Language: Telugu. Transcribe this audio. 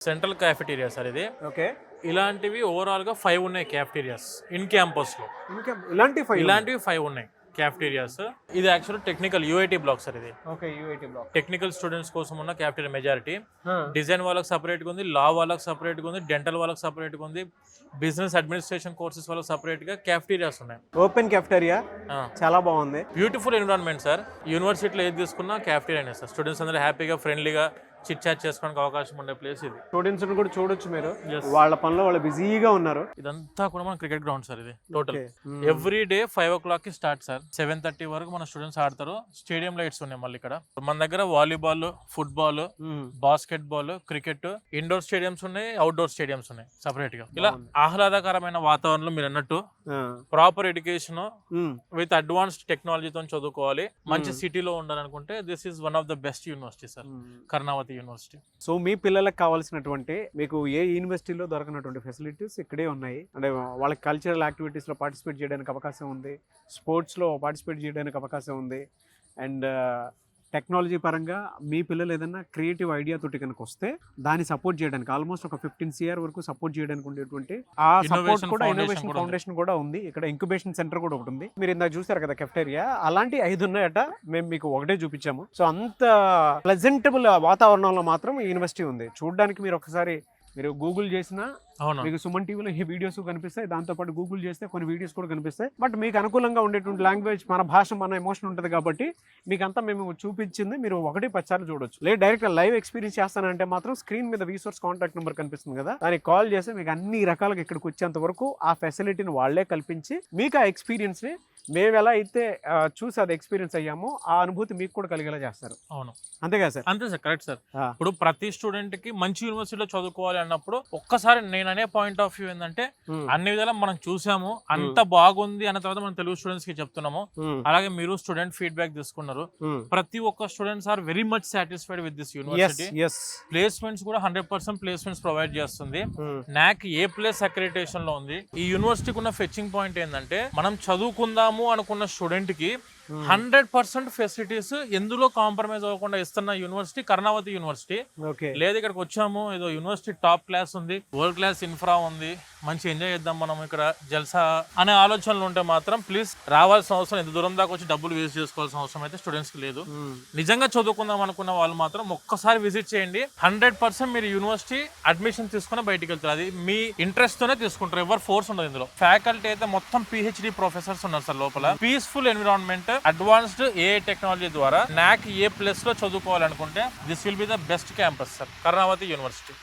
సెంట్రల్ క్యాఫెటీరియా సార్ ఇది. ఓకే. ఇలాంటివి ఓవరాల్ గా 5 ఉన్నాయి క్యాఫెటీరియాస్ ఇన్ క్యాంపస్ లో. ఇంకా ఇలాంటివి 5 ఉన్నాయి క్యాఫెటీరియాస్. ఇది actual technical UIT block sir ఇది. Okay, UIT block. Technical students కోసం ఉన్న క్యాఫెటీరియా మెజారిటీ. డిజైన్ వాళ్ళకి సపరేట్ గా ఉంది, లా వాళ్ళకి సపరేట్ గా ఉంది, డెంటల్ వాళ్ళకి సపరేట్ గా ఉంది, బిజినెస్ అడ్మినిస్ట్రేషన్ కోర్సెస్ వాళ్ళకి సపరేట్ గా క్యాఫెటీరియాస్ ఉన్నాయి. ఓపెన్ క్యాఫెటీరియా చాలా బాగుంది. Beautiful environment sir. యూనివర్సిటీలో ఏది తీసుకున్నా క్యాఫెటీరియా సార్. స్టూడెంట్స్ అందరూ హ్యాపీగా ఫ్రెండ్లీగా చిట్ చాట్ చేసుకోవడానికి అవకాశం ఉండే ప్లేస్ ఇది. స్టూడెంట్స్ కూడా చూడొచ్చు మీరు, వాళ్ళ పనిలో వాళ్ళు బిజీగా ఉన్నారు. ఇదంతా కూడా మన క్రికెట్ గ్రౌండ్ సార్ ఇది. టోటల్ ఎవ్రీ డే 5 o'clock కి స్టార్ట్ సార్. 7:30 వరకు మన స్టూడెంట్స్ ఆడతారు. స్టేడియం లైట్స్ ఉన్నాయి మళ్ళీ ఇక్కడ. మన దగ్గర volleyball, football, basketball, cricket, indoor stadiums ఉన్నాయి, అవుట్డోర్ స్టేడియంస్ ఉన్నాయి సపరేట్ గా. ఇలా ఆహ్లాదకరమైన వాతావరణంలో మీరు అన్నట్టు ప్రాపర్ ఎడ్యుకేషన్ విత్ అడ్వాన్స్డ్ టెక్నాలజీతో చదువుకోవాలి, మంచి సిటీలో ఉండాలనుకుంటే this is one of the best university sir, Karnavati university. So మీ పిల్లలకు కావాల్సినటువంటి, మీకు ఏ యూనివర్సిటీలో దొరకనటువంటి ఫెసిలిటీస్ ఇక్కడే ఉన్నాయి. అంటే వాళ్ళకి కల్చరల్ యాక్టివిటీస్ లో పార్టిసిపేట్ చేయడానికి అవకాశం ఉంది, స్పోర్ట్స్ లో పార్టిసిపేట్ చేయడానికి అవకాశం ఉంది, అండ్ టెక్నాలజీ పరంగా మీ పిల్లలు ఏదైనా క్రియేటివ్ ఐడియా తోటి కనుక వస్తే దాన్ని సపోర్ట్ చేయడానికి ఆల్మోస్ట్ ఒక 15 CR వరకు సపోర్ట్ చేయడానికి ఉండేటువంటి ఆ సపోర్ట్ కూడా ఇన్నోవేషన్ ఫౌండేషన్ కూడా ఉంది. ఇక్కడ ఇంక్యుబేషన్ సెంటర్ కూడా ఒకటి ఉంది. మీరు ఇందాక చూసారు కదా కెఫెటేరియా, అలాంటి 5 ఉన్నాయట. మేము మీకు ఒకటే చూపించాము. సో అంత ప్లెజెంటబుల్ వాతావరణంలో మాత్రం ఈ యూనివర్సిటీ ఉంది. చూడడానికి మీరు ఒకసారి మీరు గూగుల్ చేసినా మీకు సుమన్ టీవీలో ఈ వీడియోస్ కనిపిస్తాయి, దాంతోపాటు గూగుల్ చేస్తే కొన్ని వీడియోస్ కూడా కనిపిస్తాయి. బట్ మీకు అనుకూలంగా ఉండేటువంటి లాంగ్వేజ్, మన భాష, మన ఎమోషన్ ఉంటుంది కాబట్టి మీకంతా మేము చూపించింది మీరు 1-10 సార్లు చూడొచ్చు. లేదు డైరెక్ట్ లైవ్ ఎక్స్పీరియన్స్ చేస్తానంటే మాత్రం స్క్రీన్ మీద రీసోర్స్ కాంటాక్ట్ నెంబర్ కనిపిస్తుంది కదా, దానికి కాల్ చేస్తే మీకు అన్ని రకాలుగా ఇక్కడికి వచ్చేంత వరకు ఆ ఫెసిలిటీని వాళ్లే కల్పించి మీకు ఆ ఎక్స్పీరియన్స్ ని మేము ఎలా అయితే చూసి అది ఎక్స్పీరియన్స్ అయ్యామో ఆ అనుభూతి మీకు కూడా కలిగేలా చేస్తారు. అవును, అంతే కదా సార్? అంతే సార్, కరెక్ట్ సార్. ఇప్పుడు ప్రతి స్టూడెంట్ కి మంచి యూనివర్సిటీలో చదువుకోవాలి అన్నప్పుడు ఒక్కసారి నేను అనే పాయింట్ ఆఫ్ వ్యూ ఏంటంటే అన్ని విధాలా మనం చూసాము, అంత బాగుంది అన్న తర్వాత మనం తెలుగు స్టూడెంట్స్ కి చెప్తున్నాము. అలాగే మీరు స్టూడెంట్ ఫీడ్బ్యాక్ తీసుకున్నారు. ప్రతి ఒక్క students are very much satisfied with this university. Placements కూడా 100% ప్లేస్మెంట్స్ ప్రొవైడ్ చేస్తుంది. NAC A+ అక్రిడిటేషన్ లో ఉంది. ఈ యూనివర్సిటీకి ఉన్న ఫెచ్చింగ్ పాయింట్ ఏంటంటే మనం చదువుకుందాము అనుకున్న స్టూడెంట్ కి 100% ఫెసిలిటీస్ ఎందులో కాంప్రమైజ్ అవ్వకుండా ఇస్తున్న యూనివర్సిటీ కర్ణావతి యూనివర్సిటీ. లేదు ఇక్కడికి వచ్చాము ఏదో యూనివర్సిటీ టాప్ క్లాస్ ఉంది, వరల్డ్ క్లాస్ ఇన్ఫ్రా ఉంది, మంచి ఎంజాయ్ చేద్దాం మనం ఇక్కడ జల్సా అనే ఆలోచనలు ఉంటే మాత్రం ప్లీజ్ రావాల్సిన అవసరం, ఎంత దూరం దాకా వచ్చి డబ్బులు వేస్ట్ చేసుకోవాల్సిన అవసరం అయితే స్టూడెంట్స్ కి లేదు. నిజంగా చదువుకుందాం అనుకున్న వాళ్ళు మాత్రం ఒక్కసారి విజిట్ చేయండి. 100% మీరు యూనివర్సిటీ అడ్మిషన్ తీసుకుని బయటికి వెళ్తారు. అది మీ ఇంట్రెస్ట్ తోనే తీసుకుంటారు, ఎవరు ఫోర్స్ ఉండదు ఇందులో. ఫ్యాకల్టీ అయితే మొత్తం PhD ప్రొఫెసర్స్ ఉన్నారు సార్ లోపల. Peaceful environment, advanced AI technology ద్వారా NAC A+ లో చదువుకోవాలనుకుంటే this will be the best campus sir, Karnavati university.